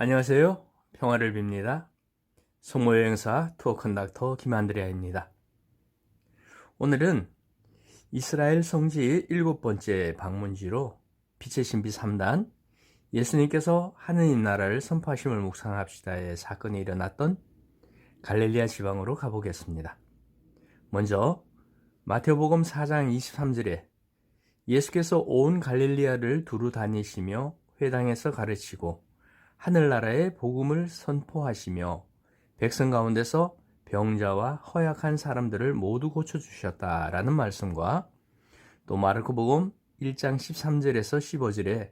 안녕하세요. 평화를 빕니다. 성모여행사 투어 컨덕터 김한드레아입니다. 오늘은 이스라엘 성지 7번째 방문지로 빛의 신비 3단 예수님께서 하느님 나라를 선포하심을 묵상합시다의 사건이 일어났던 갈릴리아 지방으로 가보겠습니다. 먼저 마태복음 4장 23절에 예수께서 온 갈릴리아를 두루 다니시며 회당에서 가르치고 하늘나라의 복음을 선포하시며 백성 가운데서 병자와 허약한 사람들을 모두 고쳐주셨다라는 말씀과 또 마르코복음 1장 13절에서 15절에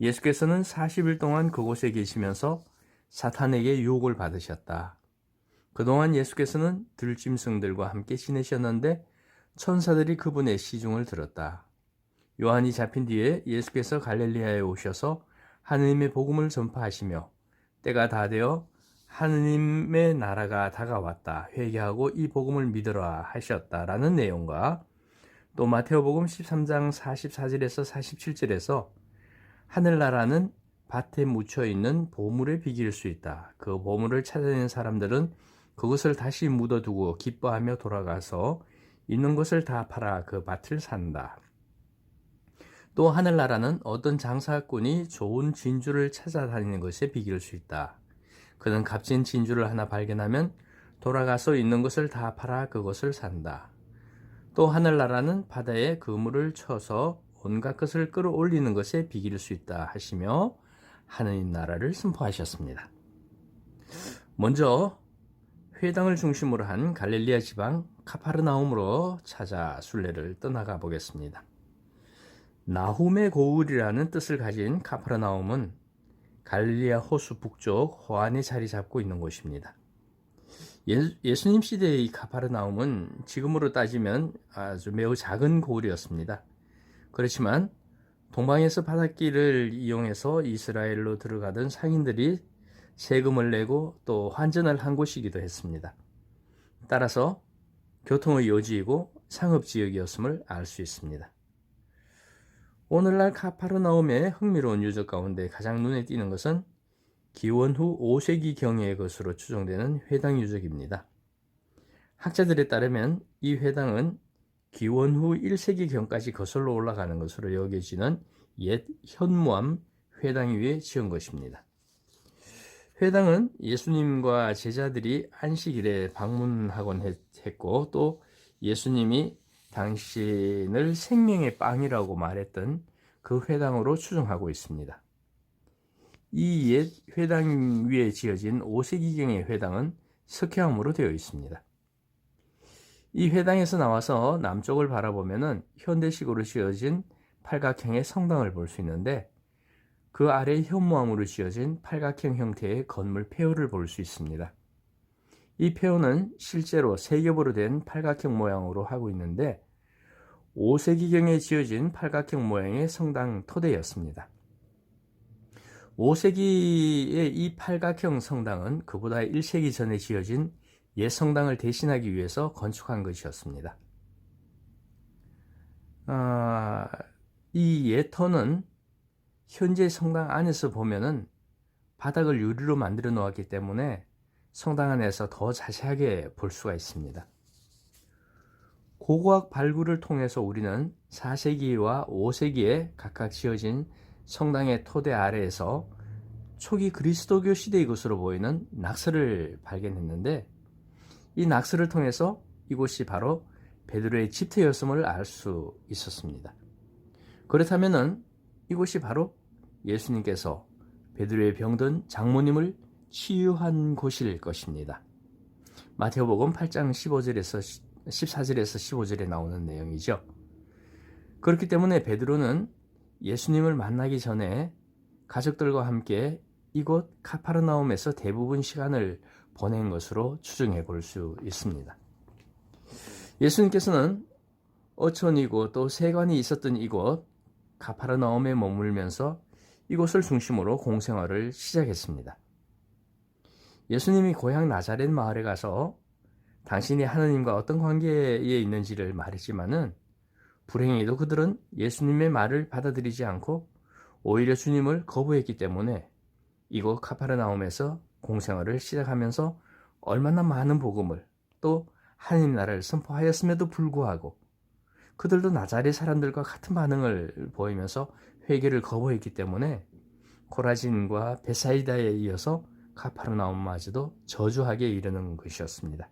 예수께서는 40일 동안 그곳에 계시면서 사탄에게 유혹을 받으셨다. 그동안 예수께서는 들짐승들과 함께 지내셨는데 천사들이 그분의 시중을 들었다. 요한이 잡힌 뒤에 예수께서 갈릴리아에 오셔서 하느님의 복음을 전파하시며 때가 다 되어 하느님의 나라가 다가왔다. 회개하고 이 복음을 믿으라 하셨다라는 내용과 또 마태복음 13장 44절에서 47절에서 하늘나라는 밭에 묻혀있는 보물에 비길 수 있다. 그 보물을 찾아낸 사람들은 그것을 다시 묻어두고 기뻐하며 돌아가서 있는 것을 다 팔아 그 밭을 산다. 또 하늘나라는 어떤 장사꾼이 좋은 진주를 찾아다니는 것에 비길 수 있다. 그는 값진 진주를 하나 발견하면 돌아가서 있는 것을 다 팔아 그것을 산다. 또 하늘나라는 바다에 그물을 쳐서 온갖 것을 끌어올리는 것에 비길 수 있다 하시며 하느님 나라를 선포하셨습니다. 먼저 회당을 중심으로 한 갈릴리아 지방 카파르나움으로 찾아 순례를 떠나가 보겠습니다. 나훔의 고을이라는 뜻을 가진 카파르나움은 갈릴리아 호수 북쪽 호안에 자리 잡고 있는 곳입니다. 예수님 시대의 이 카파르나움은 지금으로 따지면 아주 매우 작은 고을이었습니다. 그렇지만 동방에서 바닷길을 이용해서 이스라엘로 들어가던 상인들이 세금을 내고 또 환전을 한 곳이기도 했습니다. 따라서 교통의 요지이고 상업지역이었음을 알 수 있습니다. 오늘날 카파르나움의 흥미로운 유적 가운데 가장 눈에 띄는 것은 기원 후 5세기경의 것으로 추정되는 회당 유적입니다. 학자들에 따르면 이 회당은 기원 후 1세기경까지 거슬러 올라가는 것으로 여겨지는 옛 현무암 회당 위에 지은 것입니다. 회당은 예수님과 제자들이 안식일에 방문하곤 했고 또 예수님이 당신을 생명의 빵이라고 말했던 그 회당으로 추정하고 있습니다. 이 옛 회당 위에 지어진 5세기경의 회당은 석회암으로 되어 있습니다. 이 회당에서 나와서 남쪽을 바라보면 현대식으로 지어진 팔각형의 성당을 볼 수 있는데 그 아래 현무암으로 지어진 팔각형 형태의 건물 폐허를 볼 수 있습니다. 이 폐허는 실제로 세 겹으로 된 팔각형 모양으로 하고 있는데 5세기경에 지어진 팔각형 모양의 성당 토대였습니다. 5세기의 이 팔각형 성당은 그보다 1세기 전에 지어진 옛 성당을 대신하기 위해서 건축한 것이었습니다. 이 옛 터는 현재 성당 안에서 보면은 바닥을 유리로 만들어 놓았기 때문에 성당 안에서 더 자세하게 볼 수가 있습니다. 고고학 발굴을 통해서 우리는 4세기와 5세기에 각각 지어진 성당의 토대 아래에서 초기 그리스도교 시대의 것으로 보이는 낙서를 발견했는데 이 낙서를 통해서 이곳이 바로 베드로의 집터였음을 알 수 있었습니다. 그렇다면 이곳이 바로 예수님께서 베드로의 병든 장모님을 치유한 곳일 것입니다. 마태복음 8장 14절에서 15절에 나오는 내용이죠. 그렇기 때문에 베드로는 예수님을 만나기 전에 가족들과 함께 이곳 카파르나움에서 대부분 시간을 보낸 것으로 추정해 볼 수 있습니다. 예수님께서는 어촌이고 또 세관이 있었던 이곳 카파르나움에 머물면서 이곳을 중심으로 공생활을 시작했습니다. 예수님이 고향 나자렛 마을에 가서 당신이 하느님과 어떤 관계에 있는지를 말했지만은 불행히도 그들은 예수님의 말을 받아들이지 않고 오히려 주님을 거부했기 때문에 이곳 카파르나움에서 공생활을 시작하면서 얼마나 많은 복음을 또 하나님 나라를 선포하였음에도 불구하고 그들도 나자렛 사람들과 같은 반응을 보이면서 회개를 거부했기 때문에 코라진과 베사이다에 이어서 카파르나움마저도 저주하게 이르는 것이었습니다.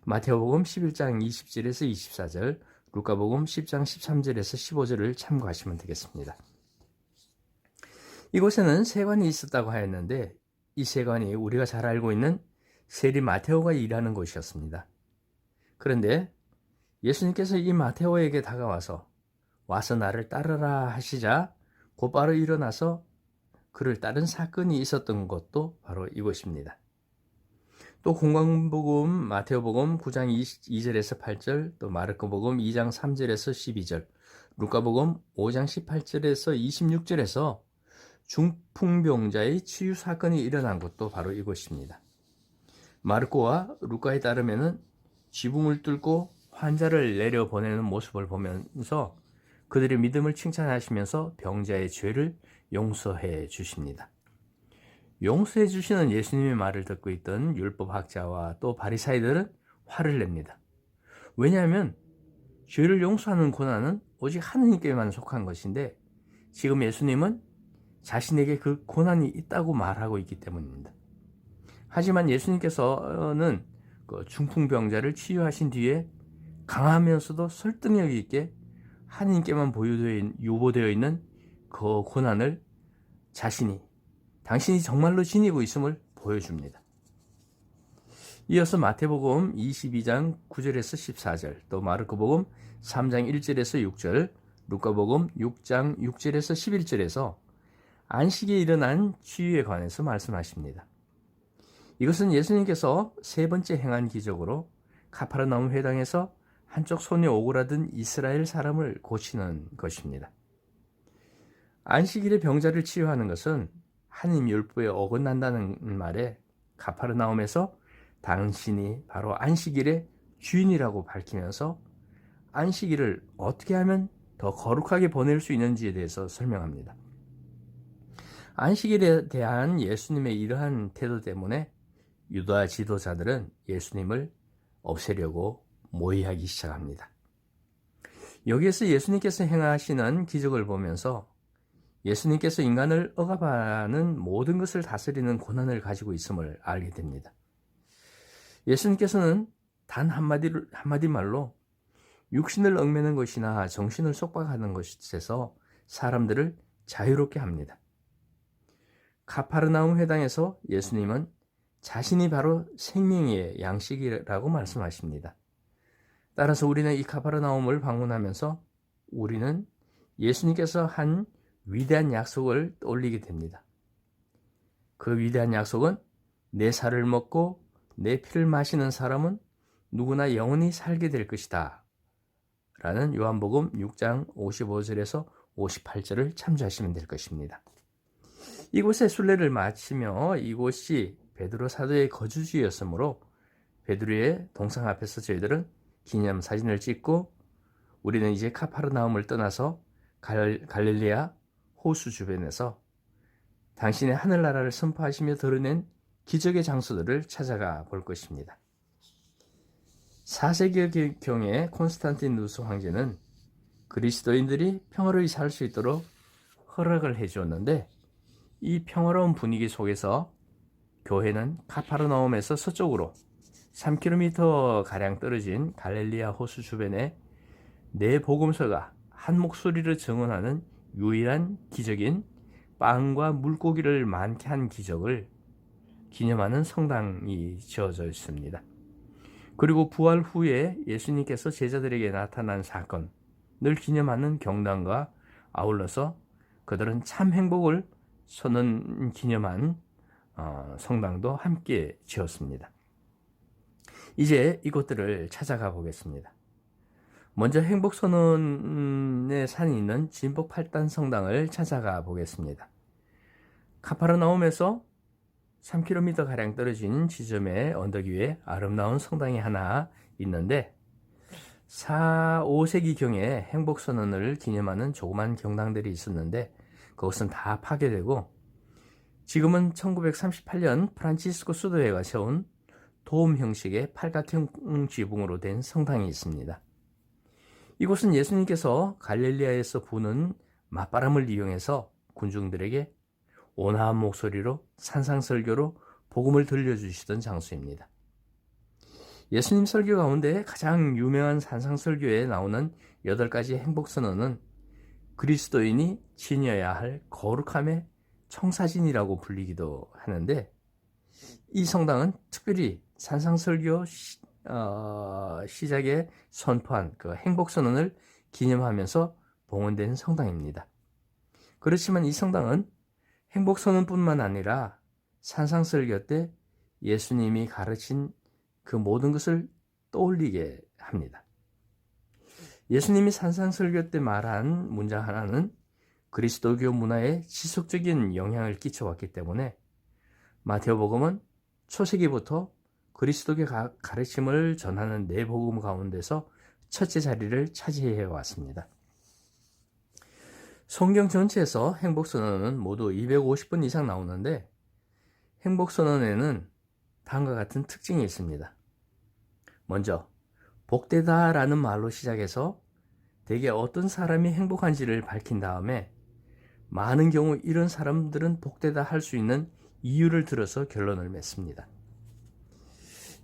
마태복음 11장 20절에서 24절, 루카복음 10장 13절에서 15절을 참고하시면 되겠습니다. 이곳에는 세관이 있었다고 하였는데 이 세관이 우리가 잘 알고 있는 세리 마테오가 일하는 곳이었습니다. 그런데 예수님께서 이 마테오에게 다가와서 와서 나를 따르라 하시자 곧바로 일어나서 그를 따른 사건이 있었던 것도 바로 이곳입니다. 또 공관복음, 마테오복음 9장 2절에서 8절, 또 마르코복음 2장 3절에서 12절, 루카복음 5장 18절에서 26절에서 중풍병자의 치유 사건이 일어난 곳도 바로 이곳입니다. 마르코와 루카에 따르면 지붕을 뚫고 환자를 내려보내는 모습을 보면서 그들의 믿음을 칭찬하시면서 병자의 죄를 용서해 주십니다. 용서해 주시는 예수님의 말을 듣고 있던 율법학자와 또 바리사이들은 화를 냅니다. 왜냐하면 죄를 용서하는 고난은 오직 하느님께만 속한 것인데 지금 예수님은 자신에게 그 고난이 있다고 말하고 있기 때문입니다. 하지만 예수님께서는 그 중풍병자를 치유하신 뒤에 강하면서도 설득력 있게 하느님께만 유보되어 있는 그 고난을 당신이 정말로 지니고 있음을 보여줍니다. 이어서 마태복음 22장 9절에서 14절, 또 마르코복음 3장 1절에서 6절, 루카복음 6장 6절에서 11절에서 안식에 일어난 치유에 관해서 말씀하십니다. 이것은 예수님께서 세 번째 행한 기적으로 카파르나움 회당에서 한쪽 손에 오그라든 이스라엘 사람을 고치는 것입니다. 안식일에 병자를 치유하는 것은 하나님 율법에 어긋난다는 말에 카파르나움에서 당신이 바로 안식일의 주인이라고 밝히면서 안식일을 어떻게 하면 더 거룩하게 보낼 수 있는지에 대해서 설명합니다. 안식일에 대한 예수님의 이러한 태도 때문에 유다 지도자들은 예수님을 없애려고 모의하기 시작합니다. 여기에서 예수님께서 행하시는 기적을 보면서 예수님께서 인간을 억압하는 모든 것을 다스리는 권한을 가지고 있음을 알게 됩니다. 예수님께서는 단 한마디 말로 육신을 얽매는 것이나 정신을 속박하는 것에서 사람들을 자유롭게 합니다. 카파르나움 회당에서 예수님은 자신이 바로 생명의 양식이라고 말씀하십니다. 따라서 우리는 이 카파르나움을 방문하면서 우리는 예수님께서 한 위대한 약속을 떠올리게 됩니다. 그 위대한 약속은 내 살을 먹고 내 피를 마시는 사람은 누구나 영원히 살게 될 것이다 라는 요한복음 6장 55절에서 58절을 참조하시면 될 것입니다. 이곳에 순례를 마치며 이곳이 베드로 사도의 거주지였으므로 베드로의 동상 앞에서 저희들은 기념사진을 찍고 우리는 이제 카파르나움을 떠나서 갈릴리아 호수 주변에서 당신의 하늘나라를 선포하시며 드러낸 기적의 장소들을 찾아가 볼 것입니다. 4세기경의 콘스탄티누스 황제는 그리스도인들이 평화로이 살 수 있도록 허락을 해주었는데 이 평화로운 분위기 속에서 교회는 카파르나움에서 서쪽으로 3km가량 떨어진 갈릴리아 호수 주변에 네 복음서가 한 목소리로 증언하는 유일한 기적인 빵과 물고기를 많게 한 기적을 기념하는 성당이 지어져 있습니다. 그리고 부활 후에 예수님께서 제자들에게 나타난 사건을 기념하는 경당과 아울러서 그들은 참 행복을 기념한 성당도 함께 지었습니다. 이제 이곳들을 찾아가 보겠습니다. 먼저 행복선언의 산이 있는 진복 8단 성당을 찾아가 보겠습니다. 카파르나움에서 3km가량 떨어진 지점의 언덕 위에 아름다운 성당이 하나 있는데 4, 5세기경에 행복선언을 기념하는 조그만 경당들이 있었는데 그것은 다 파괴되고 지금은 1938년 프란치스코 수도회가 세운 도움 형식의 팔각형 지붕으로 된 성당이 있습니다. 이곳은 예수님께서 갈릴리아에서 부는 맞바람을 이용해서 군중들에게 온화한 목소리로 산상설교로 복음을 들려주시던 장소입니다. 예수님 설교 가운데 가장 유명한 산상설교에 나오는 8가지 행복선언은 그리스도인이 지녀야 할 거룩함의 청사진이라고 불리기도 하는데, 이 성당은 특별히 산상설교 시작에 선포한 그 행복선언을 기념하면서 봉헌된 성당입니다. 그렇지만 이 성당은 행복선언뿐만 아니라 산상설교 때 예수님이 가르친 그 모든 것을 떠올리게 합니다. 예수님이 산상설교 때 말한 문장 하나는 그리스도교 문화에 지속적인 영향을 끼쳐왔기 때문에 마태복음은 초세기부터 그리스도교 가르침을 전하는 네 복음 가운데서 첫째 자리를 차지해 왔습니다. 성경 전체에서 행복선언은 모두 250번 이상 나오는데, 행복선언에는 다음과 같은 특징이 있습니다. 먼저 복되다라는 말로 시작해서 대개 어떤 사람이 행복한지를 밝힌 다음에 많은 경우 이런 사람들은 복되다 할 수 있는 이유를 들어서 결론을 맺습니다.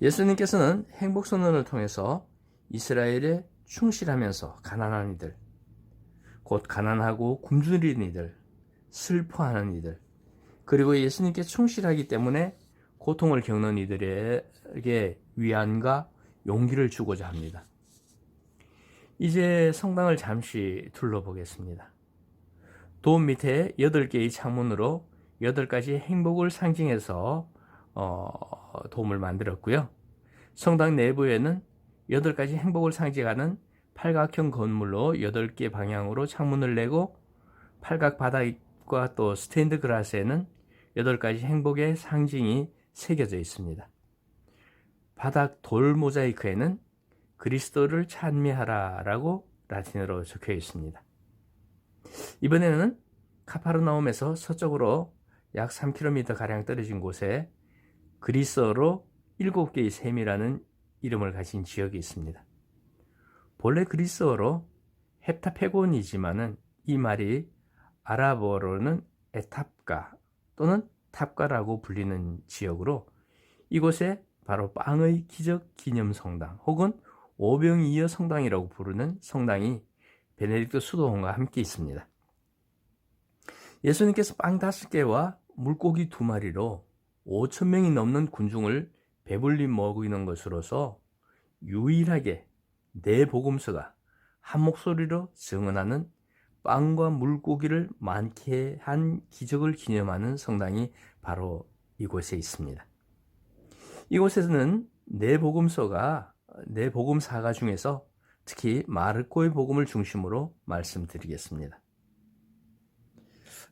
예수님께서는 행복선언을 통해서 이스라엘에 충실하면서 가난한 이들, 곧 가난하고 굶주린 이들, 슬퍼하는 이들, 그리고 예수님께 충실하기 때문에 고통을 겪는 이들에게 위안과 용기를 주고자 합니다. 이제 성당을 잠시 둘러보겠습니다. 돔 밑에 8개의 창문으로 8가지 행복을 상징해서 돔을 만들었고요. 성당 내부에는 8가지 행복을 상징하는 팔각형 건물로 8개 방향으로 창문을 내고, 팔각 바닥과 또 스테인드 글라스에는 8가지 행복의 상징이 새겨져 있습니다. 바닥 돌 모자이크에는 그리스도를 찬미하라 라고 라틴어로 적혀 있습니다. 이번에는 카파르나움에서 서쪽으로 약 3km 가량 떨어진 곳에 그리스어로 7개의 셈이라는 이름을 가진 지역이 있습니다. 본래 그리스어로 헵타페곤이지만은 이 말이 아랍어로는 에탑가 또는 탑가라고 불리는 지역으로, 이곳에 바로 빵의 기적 기념 성당 혹은 오병이어 성당이라고 부르는 성당이 베네딕토 수도원과 함께 있습니다. 예수님께서 빵 5개와 물고기 2마리로 5,000명이 넘는 군중을 배불리 먹이는 것으로서 유일하게 네 복음서가 한 목소리로 증언하는 빵과 물고기를 많게 한 기적을 기념하는 성당이 바로 이곳에 있습니다. 이곳에서는 네 복음사가 중에서 특히 마르코의 복음을 중심으로 말씀드리겠습니다.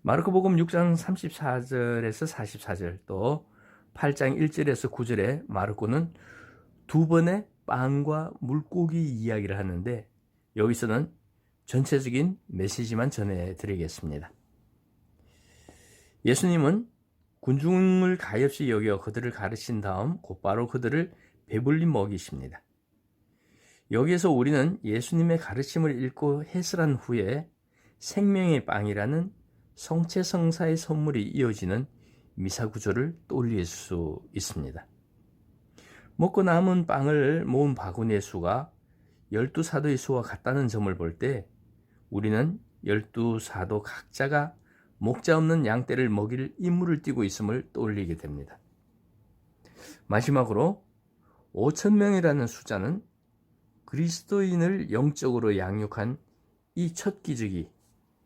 마르코복음 6장 34절에서 44절, 또 8장 1절에서 9절에 마르코는 2번의 빵과 물고기 이야기를 하는데, 여기서는 전체적인 메시지만 전해드리겠습니다. 예수님은 군중을 가엾이 여겨 그들을 가르친 다음 곧바로 그들을 배불리 먹이십니다. 여기에서 우리는 예수님의 가르침을 읽고 해설한 후에 생명의 빵이라는 성체성사의 선물이 이어지는 미사 구조를 떠올릴 수 있습니다. 먹고 남은 빵을 모은 바구니의 수가 12사도의 수와 같다는 점을 볼 때 우리는 12사도 각자가 목자 없는 양떼를 먹일 임무를 띠고 있음을 떠올리게 됩니다. 마지막으로 5,000명이라는 숫자는 그리스도인을 영적으로 양육한 이 첫 기적이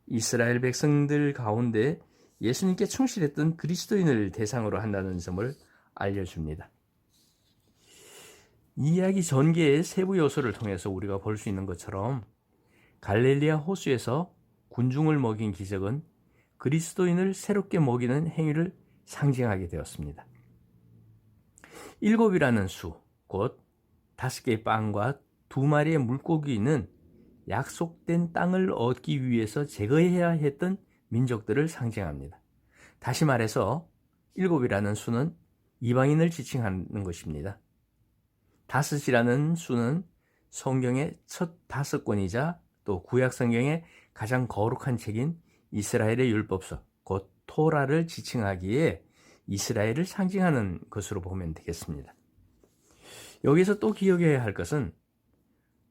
이스라엘 백성들 가운데 예수님께 충실했던 그리스도인을 대상으로 한다는 점을 알려줍니다. 이야기 전개의 세부 요소를 통해서 우리가 볼 수 있는 것처럼 갈릴리아 호수에서 군중을 먹인 기적은 그리스도인을 새롭게 먹이는 행위를 상징하게 되었습니다. 7이라는 수, 곧 5개의 빵과 2마리의 물고기는 약속된 땅을 얻기 위해서 제거해야 했던 민족들을 상징합니다. 다시 말해서 7이라는 수는 이방인을 지칭하는 것입니다. 5이라는 수는 성경의 첫 5권이자 또 구약 성경의 가장 거룩한 책인 이스라엘의 율법서, 곧 토라를 지칭하기에 이스라엘을 상징하는 것으로 보면 되겠습니다. 여기서 또 기억해야 할 것은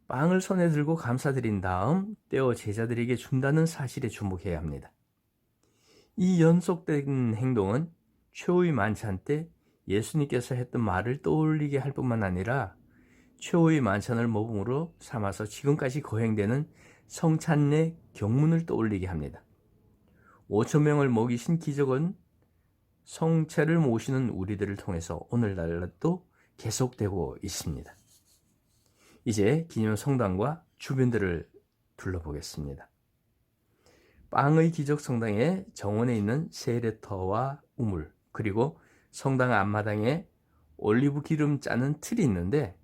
빵을 손에 들고 감사드린 다음 떼어 제자들에게 준다는 사실에 주목해야 합니다. 이 연속된 행동은 최후의 만찬 때 예수님께서 했던 말을 떠올리게 할 뿐만 아니라 최후의 만찬을 모범으로 삼아서 지금까지 거행되는 성찬례 경문을 떠올리게 합니다. 5,000명을 먹이신 기적은 성체를 모시는 우리들을 통해서 오늘날도 계속되고 있습니다. 이제 기념 성당과 주변들을 둘러보겠습니다. 빵의 기적 성당의 정원에 있는 세레터와 우물, 그리고 성당 앞마당에 올리브 기름 짜는 틀이 있는데,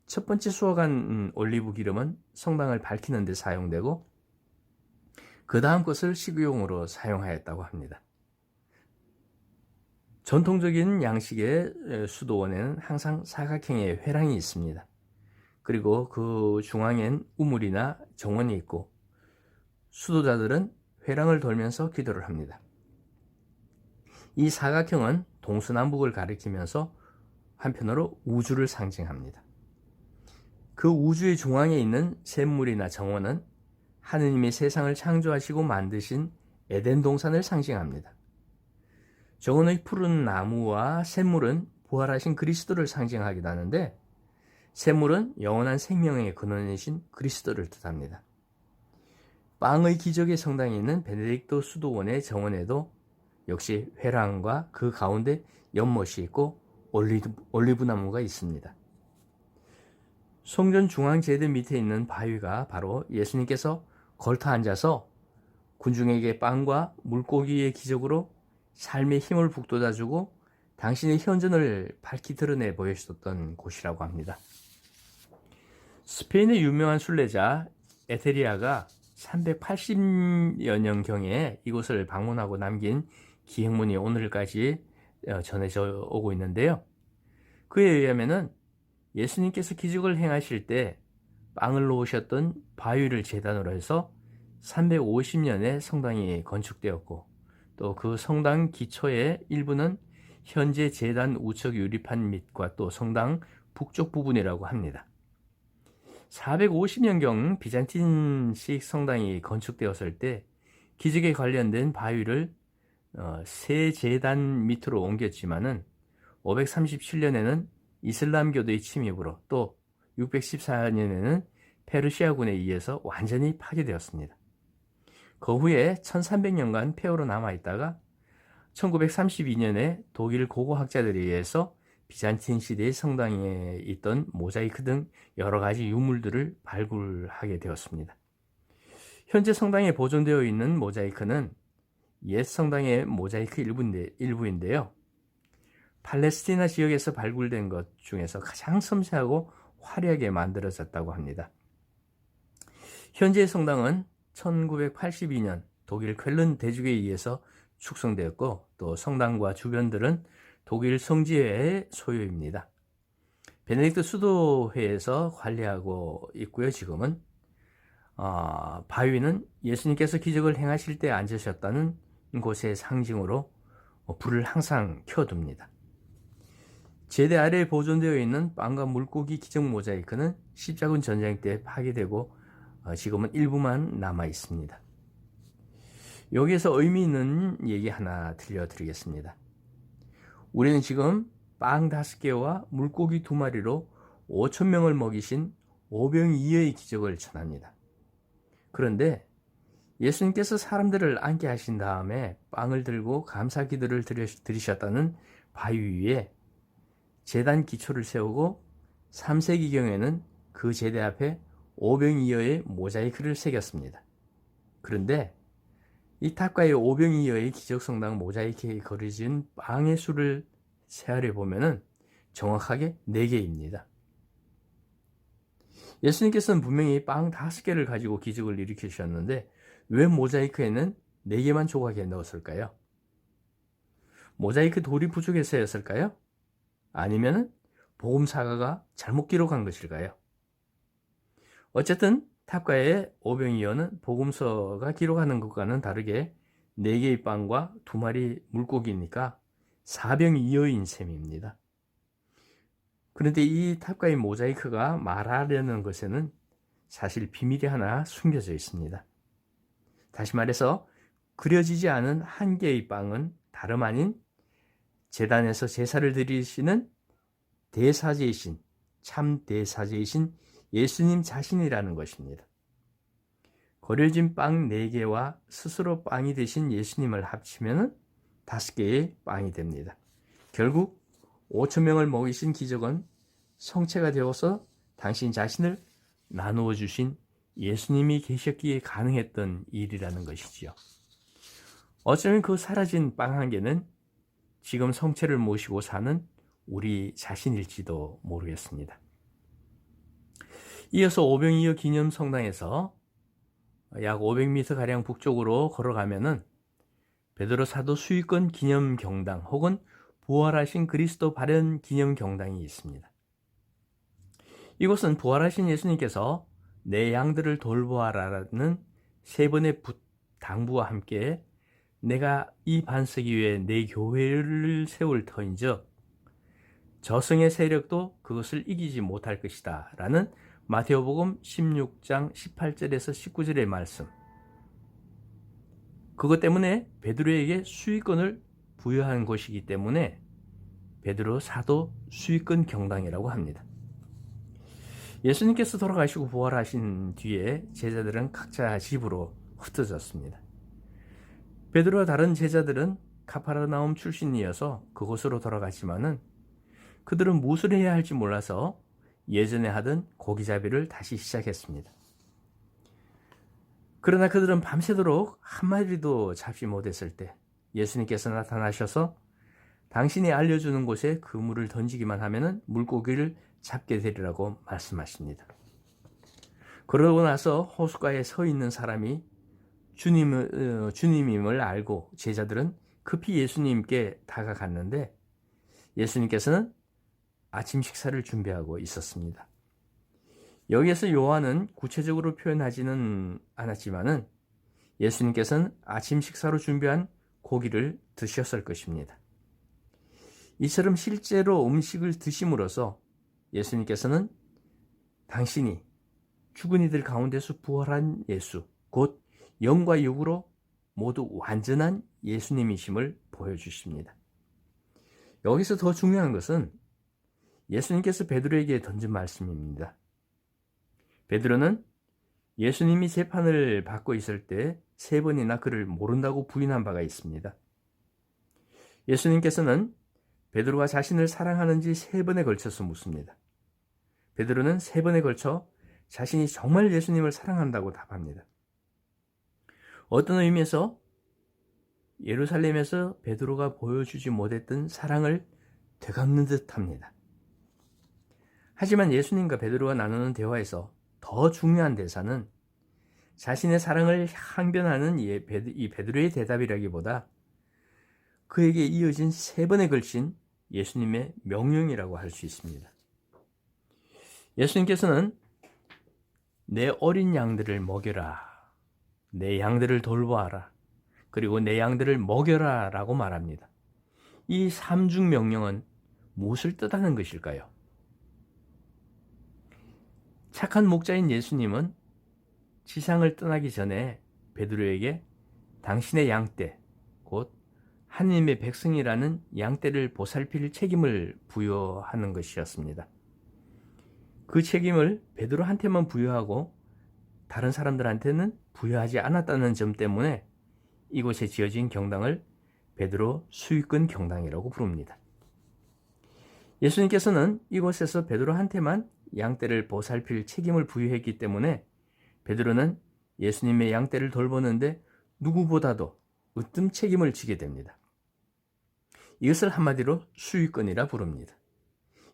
첫 번째 수확한 올리브 기름은 성당을 밝히는 데 사용되고 그 다음 것을 식용으로 사용하였다고 합니다. 전통적인 양식의 수도원에는 항상 사각형의 회랑이 있습니다. 그리고 그 중앙엔 우물이나 정원이 있고 수도자들은 회랑을 돌면서 기도를 합니다. 이 사각형은 동서남북을 가리키면서 한편으로 우주를 상징합니다. 그 우주의 중앙에 있는 샘물이나 정원은 하느님이 세상을 창조하시고 만드신 에덴 동산을 상징합니다. 정원의 푸른 나무와 샘물은 부활하신 그리스도를 상징하기도 하는데, 샘물은 영원한 생명의 근원이신 그리스도를 뜻합니다. 빵의 기적의 성당에 있는 베네딕토 수도원의 정원에도 역시 회랑과 그 가운데 연못이 있고 올리브 나무가 있습니다. 성전 중앙 제대 밑에 있는 바위가 바로 예수님께서 걸터 앉아서 군중에게 빵과 물고기의 기적으로 삶의 힘을 북돋아주고 당신의 현존을 밝히 드러내 보여주셨던 곳이라고 합니다. 스페인의 유명한 순례자 에테리아가 380여 년경에 이곳을 방문하고 남긴 기행문이 오늘까지 전해져 오고 있는데요. 그에 의하면은 예수님께서 기적을 행하실 때 빵을 놓으셨던 바위를 제단으로 해서 350년에 성당이 건축되었고, 또 그 성당 기초의 일부는 현재 제단 우측 유리판 밑과 또 성당 북쪽 부분이라고 합니다. 450년경 비잔틴식 성당이 건축되었을 때 기적에 관련된 바위를 새 제단 밑으로 옮겼지만은 537년에는 이슬람교도의 침입으로 또 614년에는 페르시아군에 의해서 완전히 파괴되었습니다. 그 후에 1300년간 폐허로 남아있다가 1932년에 독일 고고학자들에 의해서 비잔틴 시대의 성당에 있던 모자이크 등 여러 가지 유물들을 발굴하게 되었습니다. 현재 성당에 보존되어 있는 모자이크는 옛 성당의 모자이크 일부인데요. 팔레스티나 지역에서 발굴된 것 중에서 가장 섬세하고 화려하게 만들어졌다고 합니다. 현재의 성당은 1982년 독일 쾰른 대주교에 의해서 축성되었고, 또 성당과 주변들은 독일 성지회의 소유입니다. 베네딕트 수도회에서 관리하고 있고요. 지금은 바위는 예수님께서 기적을 행하실 때 앉으셨다는 곳의 상징으로 불을 항상 켜둡니다. 제대 아래에 보존되어 있는 빵과 물고기 기적 모자이크는 십자군 전쟁 때 파괴되고 지금은 일부만 남아 있습니다. 여기에서 의미 있는 얘기 하나 들려드리겠습니다. 우리는 지금 빵 5개와 물고기 2마리로 5,000명을 먹이신 오병이어의 기적을 전합니다. 그런데 예수님께서 사람들을 앉게 하신 다음에 빵을 들고 감사 기도를 드리셨다는 바위 위에 제단 기초를 세우고 3세기경에는 그 제대 앞에 오병이어의 모자이크를 새겼습니다. 그런데 이 탑과의 오병이어의 기적성당 모자이크에 그려진 빵의 수를 세알해 보면은 정확하게 4개입니다. 예수님께서는 분명히 빵 5개를 가지고 기적을 일으키셨는데 왜 모자이크에는 4개만 조각에 넣었을까요? 모자이크 돌이 부족해서였을까요? 아니면 복음사가가 잘못 기록한 것일까요? 어쨌든 탑가의 오병이어는 복음서가 기록하는 것과는 다르게 4개의 빵과 2마리 물고기니까 4병2여인 셈입니다. 그런데 이 탑가의 모자이크가 말하려는 것에는 사실 비밀이 하나 숨겨져 있습니다. 다시 말해서 그려지지 않은 한 개의 빵은 다름 아닌 제단에서 제사를 드리시는 대사제이신, 참 대사제이신 예수님 자신이라는 것입니다. 거려진 빵 4개와 스스로 빵이 되신 예수님을 합치면 5개의 빵이 됩니다. 결국 5,000명을 먹이신 기적은 성체가 되어서 당신 자신을 나누어 주신 예수님이 계셨기에 가능했던 일이라는 것이지요. 어쩌면 그 사라진 빵 한 개는 지금 성체를 모시고 사는 우리 자신일지도 모르겠습니다. 이어서 오병이어 기념 성당에서 약 500m가량 북쪽으로 걸어가면은 베드로 사도 수익권 기념 경당 혹은 부활하신 그리스도 발현 기념 경당이 있습니다. 이곳은 부활하신 예수님께서 내 양들을 돌보아라라는 3번의 당부와 함께 내가 이 반석 위에 내 교회를 세울 터인즉 저승의 세력도 그것을 이기지 못할 것이다 라는 마태오복음 16장 18절에서 19절의 말씀. 그것 때문에 베드로에게 수익권을 부여한 것이기 때문에 베드로 사도 수익권 경당이라고 합니다. 예수님께서 돌아가시고 부활하신 뒤에 제자들은 각자 집으로 흩어졌습니다. 베드로와 다른 제자들은 카파르나움 출신이어서 그곳으로 돌아갔지만은 그들은 무엇을 해야 할지 몰라서 예전에 하던 고기잡이를 다시 시작했습니다. 그러나 그들은 밤새도록 한 마리도 잡지 못했을 때 예수님께서 나타나셔서 당신이 알려주는 곳에 그물을 던지기만 하면 물고기를 잡게 되리라고 말씀하십니다. 그러고 나서 호숫가에 서 있는 사람이 주님임을 알고 제자들은 급히 예수님께 다가갔는데 예수님께서는 아침 식사를 준비하고 있었습니다. 여기에서 요한은 구체적으로 표현하지는 않았지만은 예수님께서는 아침 식사로 준비한 고기를 드셨을 것입니다. 이처럼 실제로 음식을 드심으로써 예수님께서는 당신이 죽은 이들 가운데서 부활한 예수, 곧 영과 육으로 모두 완전한 예수님이심을 보여주십니다. 여기서 더 중요한 것은 예수님께서 베드로에게 던진 말씀입니다. 베드로는 예수님이 재판을 받고 있을 때 3번이나 그를 모른다고 부인한 바가 있습니다. 예수님께서는 베드로가 자신을 사랑하는지 3번에 걸쳐서 묻습니다. 베드로는 3번에 걸쳐 자신이 정말 예수님을 사랑한다고 답합니다. 어떤 의미에서 예루살렘에서 베드로가 보여주지 못했던 사랑을 되갚는 듯합니다. 하지만 예수님과 베드로가 나누는 대화에서 더 중요한 대사는 자신의 사랑을 항변하는 이 베드로의 대답이라기보다 그에게 이어진 3번에 걸친 예수님의 명령이라고 할 수 있습니다. 예수님께서는 내 어린 양들을 먹여라, 내 양들을 돌보아라, 그리고 내 양들을 먹여라 라고 말합니다. 이 3중 명령은 무엇을 뜻하는 것일까요? 착한 목자인 예수님은 지상을 떠나기 전에 베드로에게 당신의 양떼, 곧 하나님의 백성이라는 양떼를 보살필 책임을 부여하는 것이었습니다. 그 책임을 베드로한테만 부여하고 다른 사람들한테는 부여하지 않았다는 점 때문에 이곳에 지어진 경당을 베드로 수익권 경당이라고 부릅니다. 예수님께서는 이곳에서 베드로한테만 양떼를 보살필 책임을 부여했기 때문에 베드로는 예수님의 양떼를 돌보는데 누구보다도 으뜸 책임을 지게 됩니다. 이것을 한마디로 수익권이라 부릅니다.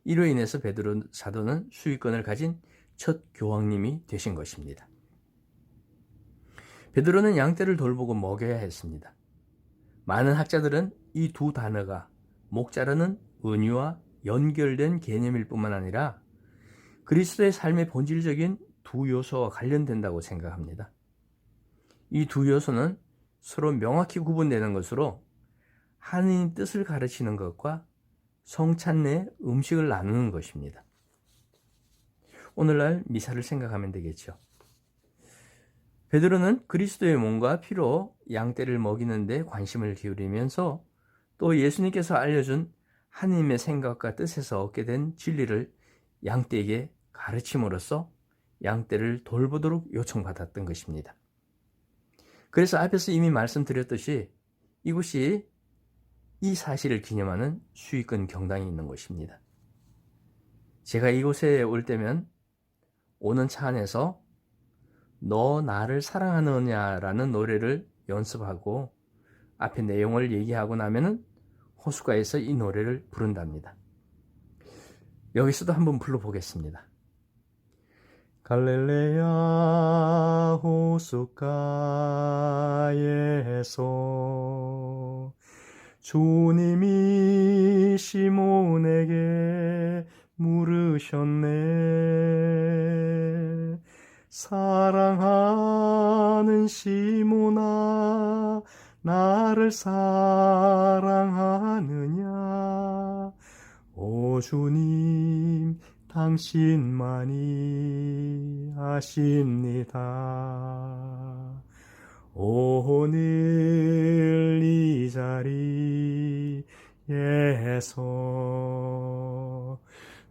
이로 인해서 베드로 사도는 수익권을 가진 첫 교황님이 되신 것입니다. 베드로는 양떼를 돌보고 먹여야 했습니다. 많은 학자들은 이 두 단어가 목자라는 은유와 연결된 개념일 뿐만 아니라 그리스도의 삶의 본질적인 두 요소와 관련된다고 생각합니다. 이 두 요소는 서로 명확히 구분되는 것으로 하느님 뜻을 가르치는 것과 성찬 내 음식을 나누는 것입니다. 오늘날 미사를 생각하면 되겠죠. 베드로는 그리스도의 몸과 피로 양떼를 먹이는 데 관심을 기울이면서 또 예수님께서 알려준 하느님의 생각과 뜻에서 얻게 된 진리를 양떼에게 가르침으로써 양떼를 돌보도록 요청받았던 것입니다. 그래서 앞에서 이미 말씀드렸듯이 이곳이 이 사실을 기념하는 수익근 경당이 있는 곳입니다. 제가 이곳에 올 때면 오는 차 안에서 너 나를 사랑하느냐라는 노래를 연습하고 앞에 내용을 얘기하고 나면은 호숫가에서 이 노래를 부른답니다. 여기서도 한번 불러보겠습니다. 갈릴레아 호숫가에서 주님이 시몬에게 물으셨네. 사랑하는 시몬아, 나를 사랑하느냐? 오 주님, 당신만이 아십니다. 오늘 이 자리에서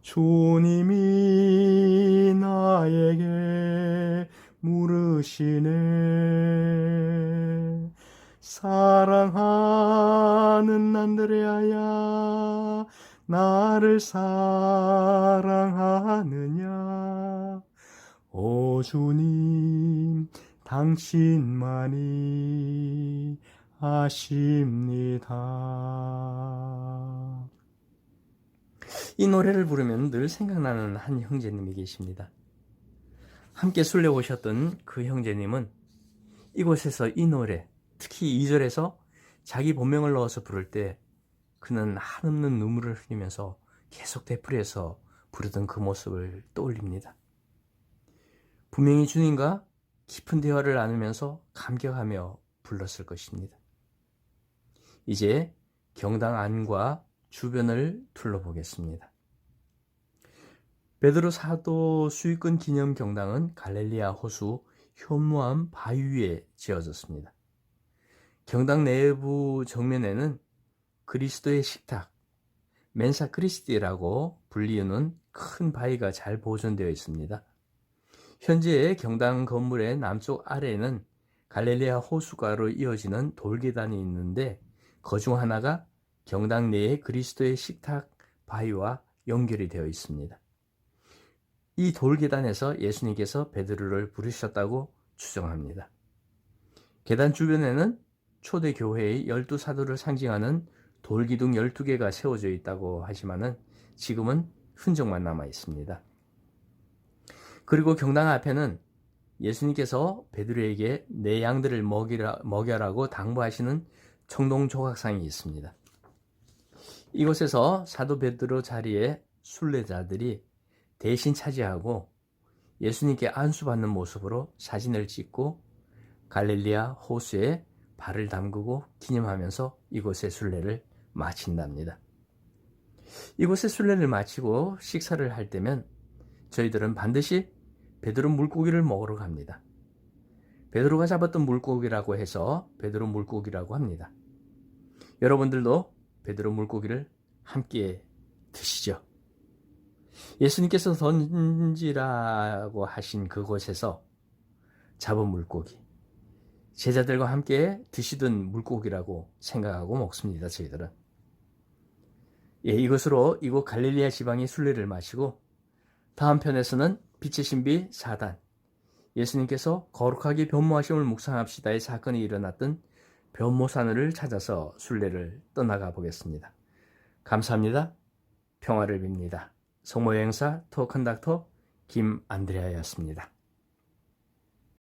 주님이 나에게 물으시네. 사랑하는 안드레아야, 나를 사랑하느냐? 오 주님, 당신만이 아십니다. 이 노래를 부르면 늘 생각나는 한 형제님이 계십니다. 함께 순례 오셨던 그 형제님은 이곳에서 이 노래, 특히 2절에서 자기 본명을 넣어서 부를 때 그는 한없는 눈물을 흘리면서 계속 되풀이해서 부르던 그 모습을 떠올립니다. 분명히 주님과 깊은 대화를 나누면서 감격하며 불렀을 것입니다. 이제 경당 안과 주변을 둘러보겠습니다. 베드로 사도 수익근 기념 경당은 갈릴리아 호수 현무암 바위 위에 지어졌습니다. 경당 내부 정면에는 그리스도의 식탁, 멘사 크리스티라고 불리우는 큰 바위가 잘 보존되어 있습니다. 현재 경당 건물의 남쪽 아래에는 갈릴리아 호수가로 이어지는 돌계단이 있는데 그 중 하나가 경당 내의 그리스도의 식탁 바위와 연결이 되어 있습니다. 이 돌계단에서 예수님께서 베드로를 부르셨다고 추정합니다. 계단 주변에는 초대 교회의 12사도를 상징하는 돌기둥 12개가 세워져 있다고 하지만은 지금은 흔적만 남아 있습니다. 그리고 경당 앞에는 예수님께서 베드로에게 내 양들을 먹여라고 당부하시는 청동 조각상이 있습니다. 이곳에서 사도 베드로 자리에 순례자들이 대신 차지하고 예수님께 안수받는 모습으로 사진을 찍고 갈릴리아 호수에 발을 담그고 기념하면서 이곳의 순례를 마친답니다. 이곳의 순례를 마치고 식사를 할 때면 저희들은 반드시 베드로 물고기를 먹으러 갑니다. 베드로가 잡았던 물고기라고 해서 베드로 물고기라고 합니다. 여러분들도 베드로 물고기를 함께 드시죠. 예수님께서 던지라고 하신 그곳에서 잡은 물고기, 제자들과 함께 드시던 물고기라고 생각하고 먹습니다. 저희들은. 이것으로 이곳 갈릴리아 지방의 순례를 마치고 다음 편에서는 빛의 신비 4단, 예수님께서 거룩하게 변모하심을 묵상합시다의 사건이 일어났던 변모산을 찾아서 순례를 떠나가 보겠습니다. 감사합니다. 평화를 빕니다. 성모여행사 투어 컨덕터 김안드레아였습니다.